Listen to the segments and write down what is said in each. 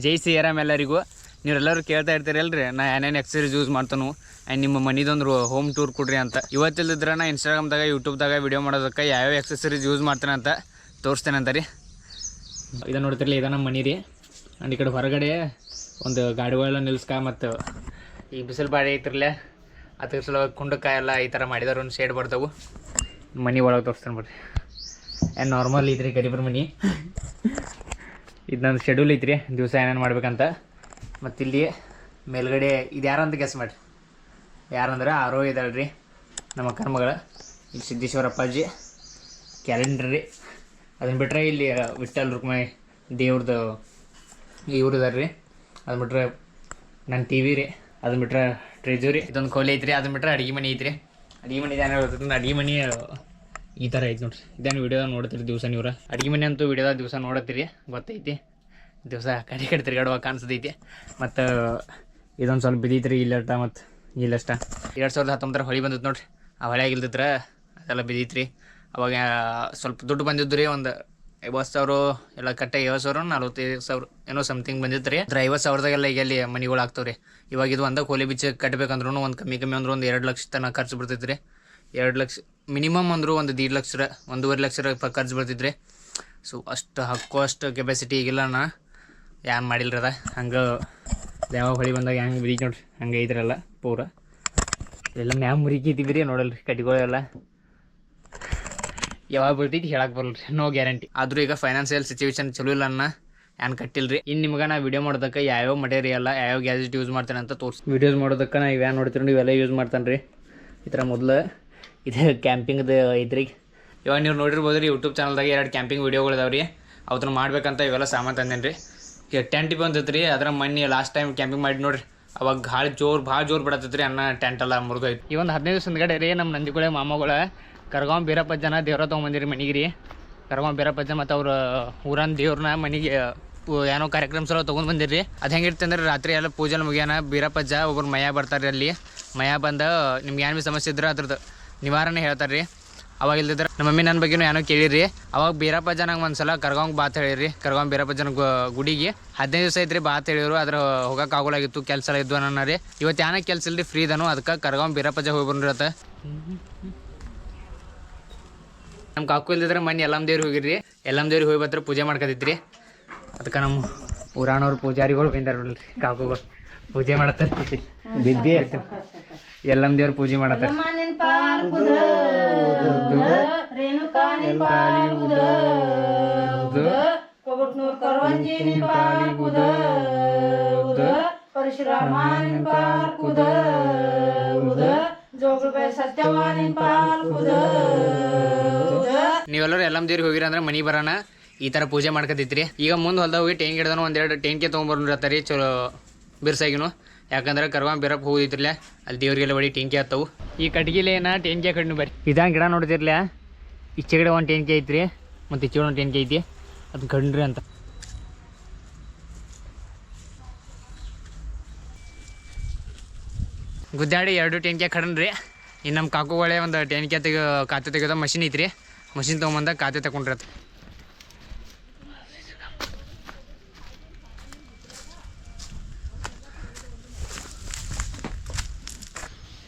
ಜೈ ಶ್ರೀರಾಮ್ ಎಲ್ಲರಿಗೂ. ನೀವೆಲ್ಲರೂ ಕೇಳ್ತಾ ಇರ್ತೀರಲ್ರಿ ನಾ ಏನೇನು ಎಕ್ಸಸೈಸ್ ಯೂಸ್ ಮಾಡ್ತಾನು ಆ್ಯಂಡ್ ನಿಮ್ಮ ಮನಿದೊಂದು ಹೋಮ್ ಟೂರ್ ಕೊಡ್ರಿ ಅಂತ. ಇವತ್ತಿಲ್ದಿದ್ರೆ ನಾ ಇನ್ಸ್ಟಾಗ್ರಾಮ್ದಾಗ ಯೂಟ್ಯೂಬ್ದಾಗ ವಿಡಿಯೋ ಮಾಡೋದಕ್ಕೆ ಯಾವ್ಯಾವ ಎಕ್ಸಸರೀಸ್ ಯೂಸ್ ಮಾಡ್ತೇನೆ ಅಂತ ತೋರಿಸ್ತೇನೆ ಅಂತ ರೀ. ಇದನ್ನು ನೋಡ್ತಿರಲಿ, ಇದು ನಮ್ಮ ಮನಿ ರೀ. ಆ್ಯಂಡ್ ಈ ಕಡೆ ಹೊರಗಡೆ ಒಂದು ಗಾಡಿಗಳೆಲ್ಲ ನಿಲ್ಸ್ಕ ಮತ್ತು ಈ ಬಿಸಿಲು ಬಾಡಿ ಐತಿರಲ್ಲ ಅದ್ರ ಸಲುವಾಗಿ ಕುಂಡಕ್ಕಾಯೆಲ್ಲ ಈ ಥರ ಮಾಡಿದಾರೆ. ಒಂದು ಶೇಡ್ ಬರ್ತಾವೆ. ಮನೆ ಒಳಗೆ ತೋರಿಸ್ತೇನೆ ಬರ್ರಿ. ಆ್ಯಂಡ್ ನಾರ್ಮಲ್ ಐತ್ರಿ ಗರೀಬರ ಮನೆ. ಇದು ನನ್ನ ಶೆಡ್ಯೂಲ್ ಐತ್ರಿ, ದಿವಸ ಏನೇನು ಮಾಡ್ಬೇಕಂತ. ಮತ್ತು ಇಲ್ಲಿ ಮೇಲ್ಗಡೆ ಇದು ಯಾರಂತ ಗೆಸ್ ಮಾಡಿರಿ, ಯಾರಂದ್ರೆ ಆರೋ ಇದ್ದಾಳೆ ರೀ ನಮ್ಮ ಅಕ್ಕನ ಮಗಳ. ಇಲ್ಲಿ ಸಿದ್ದೇಶ್ವರ ಅಪ್ಪಾಜಿ ಕ್ಯಾಲೆಂಡರ್ ರೀ. ಅದನ್ನು ಬಿಟ್ಟರೆ ಇಲ್ಲಿ ವಿಠ್ಠಲ್ ರುಕ್ಮಾಯಿ ದೇವ್ರದ್ದು ಇವ್ರು ಇದಾರೆ ರೀ. ಅದನ್ನ ಬಿಟ್ರೆ ನನ್ನ ಟಿ ವಿ ರೀ. ಅದನ್ನ ಬಿಟ್ರೆ ಟ್ರೆಜರಿ. ಇದೊಂದು ಕೋಲಿ ಐತ್ರಿ. ಅದನ್ನ ಬಿಟ್ರೆ ಅಡುಗೆ ಮನೆ ಐತ್ರಿ. ಅಡುಗೆ ಮನೆ ಏನಾರು ಹೇಳ್ತದೆ, ಅಡುಗೆ ಮನೆ ಈ ಥರ ಐತೆ ನೋಡ್ರಿ. ಇದೇನು ವಿಡಿಯೋದಾಗ ನೋಡ್ತೀರಿ ದಿವಸ ನೀವ್ರ. ಅಡುಗೆ ಮನೆ ಅಂತೂ ವಿಡಿಯೋದಾಗ ದಿವಸ ನೋಡತ್ತೀರಿ, ಗೊತ್ತೈತಿ. ದಿವಸ ಕಡೆ ತಿರ್ಗಾಡುವಾಗ ಕಾಣಿಸ್ತೈತಿ. ಮತ್ತು ಇದೊಂದು ಸ್ವಲ್ಪ ಬಿದ್ದೈತ್ರಿ ಇಲ್ಲಷ್ಟ ಮತ್ತು ಇಲ್ಲಷ್ಟ. 2019 ಹೊಳಿ ಬಂದಿತ್ತು ನೋಡ್ರಿ. ಆ ಹೊಳ್ಯಾಗ ಇಲ್ದಿದ್ರೆ ಅದೆಲ್ಲ ಬಿದ್ದೈತ್ರಿ. ಅವಾಗ ಸ್ವಲ್ಪ ದುಡ್ಡು ಬಂದಿದ್ದು ರೀ, ಒಂದು 50,000 ಎಲ್ಲ ಕಟ್ಟೆ 50,000 45,000 ಏನೋ ಸಮಥಿಂಗ್ ಬಂದಿತ್ತು ರೀ. ಅದ್ರ 50,000ದಾಗೆಲ್ಲ ಈಗ ಅಲ್ಲಿ ಮನೆಗಳು ಆಗ್ತಾವೆ ರೀ. ಇವಾಗ ಇದು ಒಂದು ಕೋಲಿ ಬಿಚ್ಚ ಕಟ್ಟಬೇಕಂದ್ರೂ ಒಂದು ಕಮ್ಮಿ ಅಂದ್ರೂ ಒಂದು 2 ಲಕ್ಷ ತನಕ ಖರ್ಚು ಬರ್ತೈತೆ ರೀ. 2 ಲಕ್ಷ ಮಿನಿಮಮ್ ಅಂದರೂ ಒಂದು 1.5 ಲಕ್ಷ 1.5 ಲಕ್ಷ ಖರ್ಚು ಬರ್ತೈತೆ ರೀ. ಸೊ ಅಷ್ಟು ಅಷ್ಟು ಕೆಪಾಸಿಟಿ ಈಗಿಲ್ಲ. ನಾ ಏನು ಮಾಡಿಲ್ರಿ ಅದ ಹಂಗೆ ಯಾವ ಹೊಳಿ ಬಂದಾಗ ಹೆಂಗೆ ಬಿದ್ದೀವಿ ನೋಡ್ರಿ, ಹಂಗೆ ಐತ್ರಲ್ಲ ಪೂರ ಎಲ್ಲ ಮ್ಯಾಗ ಮುರಿಕಿದ್ದೀವಿ ರೀ. ನೋಡಲ್ರಿ ಕಟ್ಟಿಗಳೆಲ್ಲ ಯಾವಾಗ ಬರ್ತೈತಿ ಹೇಳಕ್ಕೆ ಬರಲ್ರಿ, ನೋ ಗ್ಯಾರಂಟಿ. ಆದರೂ ಈಗ ಫೈನಾನ್ಷಿಯಲ್ ಸಿಚುವೇಶನ್ ಚಲೋ ಇಲ್ಲ ಅನ್ನ ಏನು ಕಟ್ಟಿಲ್ರಿ. ಇನ್ನು ನಿಮ್ಗೆ ನಾ ವೀಡಿಯೋ ಮಾಡೋದಕ್ಕೆ ಯಾವ್ಯಾವ ಮಟೀರಿಯಲ್ಲ ಯಾವ್ಯಾವ ಗ್ಯಾಜೆಟ್ ಯೂಸ್ ಮಾಡ್ತೇನೆ ಅಂತ ತೋರಿಸಿ. ವೀಡಿಯೋಸ್ ಮಾಡೋದಕ್ಕೆ ನಾ ಇವ್ಯಾವ ನೋಡ್ತೀರಿ ಇವೆಲ್ಲ ಯೂಸ್ ಮಾಡ್ತಾನೆ ರೀ. ಈ ಥರ ಮೊದಲು ಇದು ಕ್ಯಾಂಪಿಂಗ್ದು ಐತ್ರಿ. ಇವಾಗ ನೀವು ನೋಡಿರ್ಬೋದು ರೀ, ಯೂಟ್ಯೂಬ್ ಚಾನಲ್ದಾಗ 2 ಕ್ಯಾಂಪಿಂಗ್ ವೀಡಿಯೋಗಳು ಇದಾವೆ ರೀ. ಅವನ್ನ ಮಾಡ್ಬೇಕಂತ ಇವೆಲ್ಲ ಸಾಮಾನು ತಂದೇನೆ ರೀ. ಈಗ ಟೆಂಟ್ ಬಂದೈತೆ ರೀ. ಅದರ ಮೊನ್ನೆ ಲಾಸ್ಟ್ ಟೈಮ್ ಕ್ಯಾಂಪಿಂಗ್ ಮಾಡಿ ನೋಡಿರಿ, ಅವಾಗ ಭಾಳ ಜೋರು ಬಿಡತ್ತೈತೆ ರೀ. ಅನ್ನ ಟೆಂಟ್ ಎಲ್ಲ ಮುರಿದೋಯ್ತು. ಈ ಒಂದು 15 ದಿವಸ ಹಿಂದ್ಗಡೆ ರೀ ನಮ್ಮ ನಂದಿಗುಳೆ ಮಾಮಗಳ ಕರ್ಗಾಂವ್ ಬೀರಪ್ಪಜ್ಜನ ದೇವ್ರ ತೊಗೊಂಬಂದಿರಿ ಮನೆಗೆ ರೀ. ಕರ್ಗಾಂವ್ ಬೀರಪ್ಪಜ್ಜ ಮತ್ತು ಅವ್ರ ಊರನ್ನ ದೇವ್ರನ್ನ ಮನೆಗೆ ಏನೋ ಕಾರ್ಯಕ್ರಮ ಸಲ ತೊಗೊಂಡು ಬಂದಿರಿ. ಅದು ಹೆಂಗಿರುತ್ತೆ ಅಂದ್ರೆ ರಾತ್ರಿ ಎಲ್ಲ ಪೂಜೆ ಮುಗಿಯೋಣ ಬೀರಪ್ಪಜ್ಜ ಒಬ್ಬರು ಮಯ ಬರ್ತಾರೆ ರೀ. ಅಲ್ಲಿ ಮಯ ಬಂದು ನಿಮ್ಗೆ ಏನು ಭೀ ಸಮಸ್ಯೆ ಇದ್ರೆ ಅದ್ರದ್ದು ನಿವಾರಣೆ ಹೇಳ್ತಾರೆ ರೀ. ಅವಾಗ ಇಲ್ದಿದ್ರೆ ನಮ್ಮ ಮಮ್ಮಿ ನನ್ನ ಬಗ್ಗೆನೂ ಏನೋ ಕೇಳಿರಿ. ಅವಾಗ ಬೀರಪ್ಪಜ್ಜ ನಂಗೆ ಒಂದು ಸಲ ಕರ್ಗಾಂವ್ ಬಾತ್ ಹೇಳಿರಿ. ಕರ್ಗಾಂವ್ ಬೀರಪ್ಪಜ್ಜನ ಗುಡಿಗೆ 15 ದಿವಸ ಐತ್ರಿ ಬಾತ್ ಹೇಳಿದ್ರು. ಅದ್ರ ಹೋಗಕ್ಕೆ ಆಗೋಲಾಗಿತ್ತು, ಕೆಲಸ ಎಲ್ಲ ಇದ್ವು ಅನ್ನೋ ರೀ. ಇವತ್ತು ಏನೋ ಕೆಲಸ ಇಲ್ರಿ, ಫ್ರೀ ಇದನು. ಅದಕ್ಕೆ ಕರ್ಗಾಂವ್ ಬೀರಪ್ಪಜ್ಜ ಹೋಗಿ ಬಂದಿರತ್ತೆ. ನಮ್ಮ ಕಾಕು ಇಲ್ದಿದ್ರೆ ಮೊನ್ನೆ ಎಲ್ಲಮ್ಮ ದೇವ್ರಿಗೆ ಹೋಗಿರಿ. ಎಲ್ಲಮ್ಮ ದೇವ್ರಿಗೆ ಹೋಗಿ ಬತ್ರ ಪೂಜೆ ಮಾಡ್ಕೊತಿದ್ರಿ. ಅದಕ್ಕೆ ನಮ್ಮ ಊರಾನವ್ರು ಪೂಜಾರಿಗಳು ಬಂದಾರ ನೋಡ್ರಿ, ಕಾಕುಗಳು ಪೂಜೆ ಮಾಡತ್ತಾರೆ. ಬಿದ್ದಿ ಎಲ್ಲಮ್ಮ ದೇವ್ರ ಪೂಜೆ ಮಾಡತ್ತಾರೆ. ನೀವೆಲ್ಲರೂ ಎಲ್ಲಮ್ಮ ದೇವ್ರಿಗೆ ಹೋಗಿರಿ ಅಂದ್ರೆ ಮನೆ ಬರೋಣ ಈ ಥರ ಪೂಜೆ ಮಾಡ್ಕೊತಿದ್ರಿ. ಈಗ ಮುಂದೆ ಹೊಲ್ದಾಗ ಹೋಗಿ ಟೇಂಕ್ ಹಿಡ್ದನು 1-2 ಟೇಂಕೆ ತೊಗೊಂಬರ್ರಿ ಚಲೋ ಬಿರ್ಸಾಗಿನು. ಯಾಕಂದ್ರೆ ಕರ್ಗಾಂವ್ ಬೀರಪ್ಪ ಹೋಗಿದ್ರಲ್ಲ ಅಲ್ಲಿ ದೇವ್ರಿಗೆಲ್ಲ ಬಡಿ ಟೇಂಕಿ ಹತ್ತವು. ಈ ಕಟ್ಗಿಲಿ ಏನ ಟೇಂಕಿ ಕಣ್ಣು ಬರ್ರಿ. ಇದಂಗೆ ಗಿಡ ನೋಡ್ತಿರ್ಲ, ಈಚೆ ಕಡೆ ಒಂದು ಟೇಂಕಿ ಐತ್ರಿ ಮತ್ತು ಈಚೆ ಒಂದು ಟೇಂಕಿ ಐತಿ. ಅದು ಕಣ್ರಿ ಅಂತ ಗುದ್ದಾಡಿ 2 ಟೇಂಕಿ ಕಡನ್ರಿ. ಇನ್ನು ನಮ್ಮ ಕಾಕುಗಳೇ ಒಂದು ಟೇಂಕಿ ಖಾತೆ ತೆಗೆದ ಮಷಿನ್ ಐತ್ರಿ. ಮಷಿನ್ ತೊಗೊಂಬಂದ ಖಾತೆ ತಗೊಂಡ್ರತ್ತ.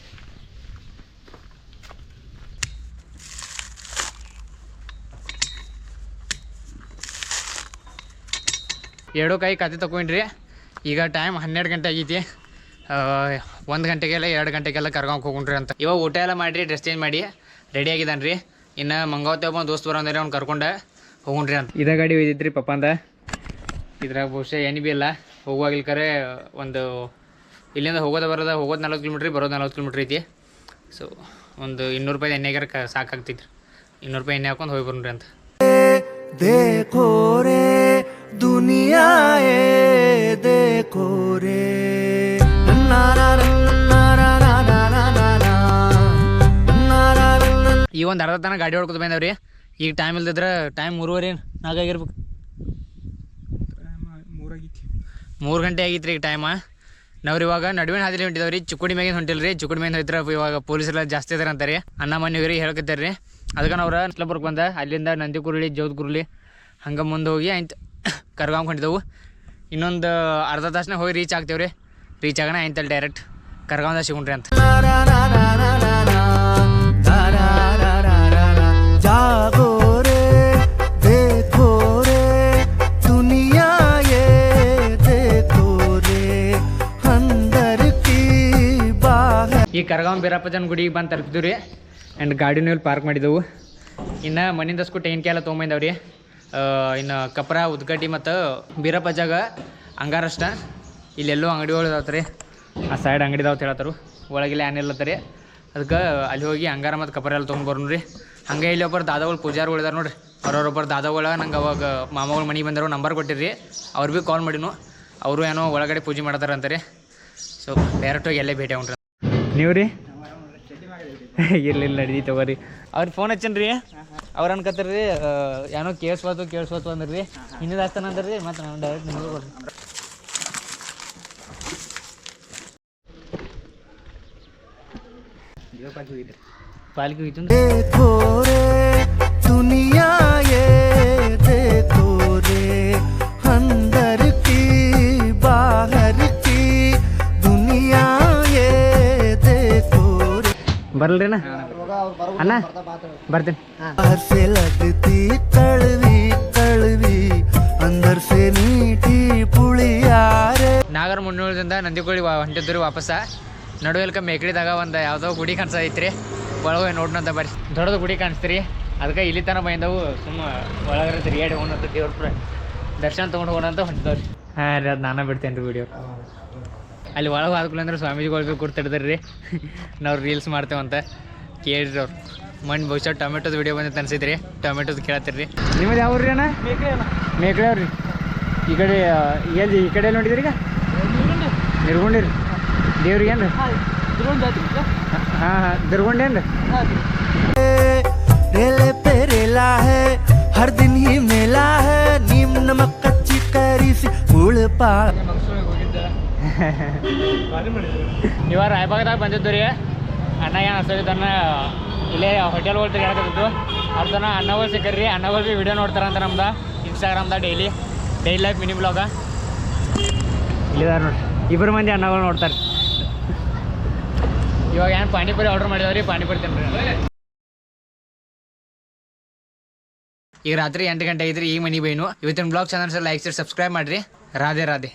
ಎರಡು ಕೈ ಖಾತೆ ತಗೊಂಡ್ರಿ. ಈಗ ಟೈಮ್ 12 ಗಂಟೆ ಆಗೈತಿ. 1 ಗಂಟೆಗೆಲ್ಲ 2 ಗಂಟೆಗೆಲ್ಲ ಕರ್ಕೊಂಡ್ ಹೋಗ್ಕೊಂಡ್ರಿ ಅಂತ. ಇವಾಗ ಊಟ ಎಲ್ಲ ಮಾಡಿರಿ, ಡ್ರೆಸ್ ಚೇಂಜ್ ಮಾಡಿ ರೆಡಿ ಆಗಿದ್ದಾನೆ ರೀ. ಇನ್ನು ಮಂಗಾವತಿ ಒಬ್ಬ ದೋಸ್ತ್ ಬರೋಂದ್ರೆ ಅವ್ನು ಕರ್ಕೊಂಡು ಹೋಗ್ರಿ ಅಂತ. ಇದೇ ಗಾಡಿ ಒಯ್ದಿದ್ರಿ ಪಪ್ಪಂದ. ಇದ್ರಾಗ ಬಹುಶಃ ಏನು ಭೀ ಇಲ್ಲ. ಹೋಗುವಾಗಿಲ್ ಕರೆ ಒಂದು ಇಲ್ಲಿಂದ ಹೋಗೋದು 40 ಕಿಲೋಮೀಟ್ರ್, ಬರೋದು 40 ಕಿಲೋಮೀಟ್ರ್ ಐತಿ. ಸೊ ಒಂದು 200 ರೂಪಾಯಿ ಎಣ್ಣೆಗಾರ ಸಾಕಾಗ್ತೈತಿ. 200 ರೂಪಾಯಿ ಎಣ್ಣೆ ಹಾಕೊಂಡು ಹೋಗಿ ಬರ್ರಿ ಅಂತ. देखो रे दुनिया देखो रे ಈ ಒಂದು ಅರ್ಧ ತನಕ ಗಾಡಿ ಹೊಡ್ಕೊತ ಬಂದವ್ರಿ. ಈಗ ಟೈಮ್ ಇಲ್ದಿದ್ರೆ ಟೈಮ್ 3:30 4 ಆಗಿರ್ಬೇಕು. 3 ಗಂಟೆ ಆಗಿತ್ತು ಈಗ ಟೈಮ. ನಾವ್ರಿ ಇವಾಗ ನಡುವಿನ ಹಾದಿಲಿ ಹೊಂಟಿದವ್ರಿ. ಚಿಕ್ಕುಡಿ ಮ್ಯಾಗಿನ ಹೊಂಟಿಲ್ರಿ. ಚಿಕ್ಕುಡಿ ಮ್ಯಾಗಿನ ಹೋಯ್ತಾರೆ. ಇವಾಗ ಪೊಲೀಸರೆಲ್ಲ ಜಾಸ್ತಿ ಇದಾರೆ ಅಂತಾರೆ. ಅಣ್ಣ ಮನೆ ಹೋಗಿ ಹೇಳ್ಕತ್ತಾರ್ರಿ. ಅದಕ್ಕೆ ನಾವ್ರ ಇಸ್ಲಾಪುರಕ್ಕೆ ಬಂದ ಅಲ್ಲಿಂದ ನಂದಿ ಕುರುಳಿ ಜೋದ್ ಕುರುಳಿ ಹಂಗೆ ಮುಂದೆ ಹೋಗಿ ಆಯ್ತು ಕರ್ಗಾಂವ್ ಹೊಂಟಿದೆವು. ಇನ್ನೊಂದು ಅರ್ಧ ತಾಸನಾಗ ಹೋಗಿ ರೀಚ್ ಆಗ್ತೇವೆ ರೀ. ರೀಚ್ ಆಗೋಣ ಆಯ್ತಲ್ಲ ಡೈರೆಕ್ಟ್ ಕರ್ಗಾಂವ್ದಾಗ ಸಿಗುಣ್ರಿ ಅಂತ. जागो रे देखो रे दुनिया ये देखो रे अंदर की बाहर. ಈ ಕರ್ಗಾಂವ್ ಬೀರಪ್ಪಜನ ಗುಡಿಗೆ ಬಂದು ತಲುಪಿದ್ವಿ ರೀ. ಆ್ಯಂಡ್ ಗಾಡಿನೂ ಇಲ್ಲಿ ಪಾರ್ಕ್ ಮಾಡಿದೆವು. ಇನ್ನು ಮನೆಯಿಂದ ಸ್ಕೂಟಿ ಟೈನ್ಕೆ ಎಲ್ಲ ತೊಗೊಂಬಂದವ್ರಿ. ಇನ್ನು ಕಪ್ರ ಉದ್ಗಡ್ಡಿ ಮತ್ತು ಬೀರಪ್ಪಜಾಗ ಅಂಗಾರಷ್ಟ ಇಲ್ಲೆಲ್ಲೋ ಅಂಗಡಿಗಳು ಇದಾವೆ ರೀ. ಆ ಸೈಡ್ ಅಂಗಡಿದಾವ್ ಹೇಳ್ತಾರು, ಒಳಗಿಲ್ಲ ಏನಿಲ್ಲ ರೀ. ಅದಕ್ಕೆ ಅಲ್ಲಿ ಹೋಗಿ ಅಂಗಾರ ಮತ್ತು ಕಪ್ರ ಎಲ್ಲ ತೊಗೊಂಡ್ಬರೋಣ ರೀ. ಹಂಗೆ ಇಲ್ಲಿ ಒಬ್ಬರು ದಾದಾಗಳು ಪೂಜಾರಿಗಳು ಇದಾರೆ ನೋಡಿರಿ. ಅವ್ರೊಬ್ಬರು ದಾದಾಗಳ ನಂಗೆ ಅವಾಗ ಮಾಮಗಳ ಮನೆಗೆ ಬಂದರು ನಂಬರ್ ಕೊಟ್ಟಿರಿ. ಅವ್ರು ಭೀ ಕಾಲ್ ಮಾಡಿನು. ಅವರು ಏನೋ ಒಳಗಡೆ ಪೂಜೆ ಮಾಡ್ತಾರೆ ಅಂತಾರೆ. ಸೊ ಡೈರೆಕ್ಟ್ ಹೋಗಿ ಎಲ್ಲೇ ಭೇಟಿ ಆಗ್ರಿ. ನೀವು ರೀ ಇರ್ಲಿಲ್ಲ ನಡೀತಿ ತಗೋರಿ. ಅವ್ರಿಗೆ ಫೋನ್ ಹಚ್ಚನ್ ರೀ. ಅವ್ರು ಅನ್ಕತ್ತಾರ ರೀ ಏನೋ ಕೇಳಿಸ್ಬಾತು ಅಂದ್ರೆ ರೀ ಇನ್ನೂ ಆಗ್ತಾನೆ ಅಂದ್ರೆ ರೀ. ಮತ್ತು ನಾನು ಡೈರೆಕ್ಟ್ ನಿಮಗೆ ಕೊಡ್ರಿ. ಪಾಲಿಕೆ ಹೋಗಿತ್ತು देखो रे दुनिया ये देखो रे अंदर की बाहर की दुनिया ये देखो रे. ಬರಲ್ರಿನ ಅಣ್ಣ ಬರ್ತೀನಿ. बाहर से लगती कड़वी कड़वी अंदर से मीठी पुड़िया रे. ನಾಗರ ಮುನ್ನೂರದಿಂದ ನಂದಿಕೋಳಿ ಹೊಂಟಿದ್ರಿ ವಾಪಸ್ಸ. ನಡುವೆಲ್ಕ ಮೇಕಳಿದಾಗ ಒಂದು ಯಾವುದೋ ಗುಡಿ ಕಾಣಿಸ್ತೈತ್ರಿ. ಒಳಗೆ ನೋಡ್ನಂತ ಬರ್ರಿ. ದೊಡ್ಡದು ಗುಡಿ ಕಾಣಿಸ್ತೀರಿ. ಅದಕ್ಕೆ ಇಲ್ಲಿ ತನಕ ಬಂದವು. ಸುಮ್ಮ ಒಳಗಡೆ ತಿರುಗಾಡಿ ಹೋಗೋಣಂತ ದೇವ್ರ ದರ್ಶನ ತೊಗೊಂಡು ಹೋಗೋಣಂತ ಹೊಂಟಿದವ್ರಿ. ಹಾಂ ರೀ, ಅದು ನಾನು ಬಿಡ್ತೇನೆ ರೀ ವಿಡಿಯೋ. ಅಲ್ಲಿ ಒಳಗೆ ಆದ್ಕೊಳ್ಳಿ ಅಂದ್ರೆ ಸ್ವಾಮೀಜಿಗಳು ಕೂರ್ತಿರ್ತಾರೆ ರೀ. ನಾವು ರೀಲ್ಸ್ ಮಾಡ್ತೇವಂತ ಕೇಳಿರಿ ಅವ್ರು. ಮಣ್ಣು ಬಹುಶಃ ಟೊಮೆಟೊದು ವಿಡಿಯೋ ಬಂದಿತ್ತು ಅನ್ಸಿದ್ರಿ. ಟೊಮೆಟೊದು ಕೇಳತ್ತೀರಿ ರೀ. ನಿಮ್ಮದು ಯಾವ ರೀ ಅಣ್ಣ? ಮೇಕಳೆ ಅವ್ರಿ. ಈ ಕಡೆ ಎಲ್ಲಿ ಈ ಕಡೆ ನೋಡಿದ್ರಿ ಈಗ ನಿರ್ಗೊಂಡಿರಿ ದೇವ್ರಿಗೆ ಏನು? ಹಾಂ ದಿರ್ಗೊಂಡೇನು? रेले पे रेला है हर दिन ही मेला है नीम नमक कच्ची कैरी सी गुड़ पा. ಇವಾಗ ರಾಯಬಾಗದಾಗ ಬಂದಿದ್ದು ರೀ. ಅಣ್ಣ ಏನು ಹಸಿದನ್ನ ಇಲ್ಲೇ ಹೋಟೆಲ್ಗಳು ತಿರುಗಾಡ್ತಿದ್ದು. ಅರ್ಧನ ಅಣ್ಣಗಳು ಸಿಕ್ಕರ್ರಿ. ಅಣ್ಣಗಳು ಭೀ ವಿಡಿಯೋ ನೋಡ್ತಾರಂತ ನಮ್ದು ಇನ್ಸ್ಟಾಗ್ರಾಮ್ದಾಗ ಡೈಲಿ ಲೈಫ್ ಮಿನಿ ಬ್ಲಾಗ ಇಲ್ಲಿದಾರೆ ನೋಡ್ರಿ. ಇಬ್ಬರು ಮಂದಿ ಅಣ್ಣಗಳು ನೋಡ್ತಾರೆ. ಇವಾಗ ಏನು ಪಾನಿಪುರಿ ಆರ್ಡರ್ ಮಾಡಿದವ್ರಿ. ಪಾನಿಪುರಿ ತಿನ್ರಿ. ಈಗ ರಾತ್ರಿ 8 ಗಂಟೆ ಐತ್ರಿ. ಈಗ ಮನೆ ಬೈನು. ಇವತ್ತಿನ ಬ್ಲಾಗ್ ಚಾನಲ್ಸ್ ಲೈಕ್ ಸಬ್ಸ್ಕ್ರೈಬ್ ಮಾಡಿರಿ. ರಾಧೆ ರಾಧೆ.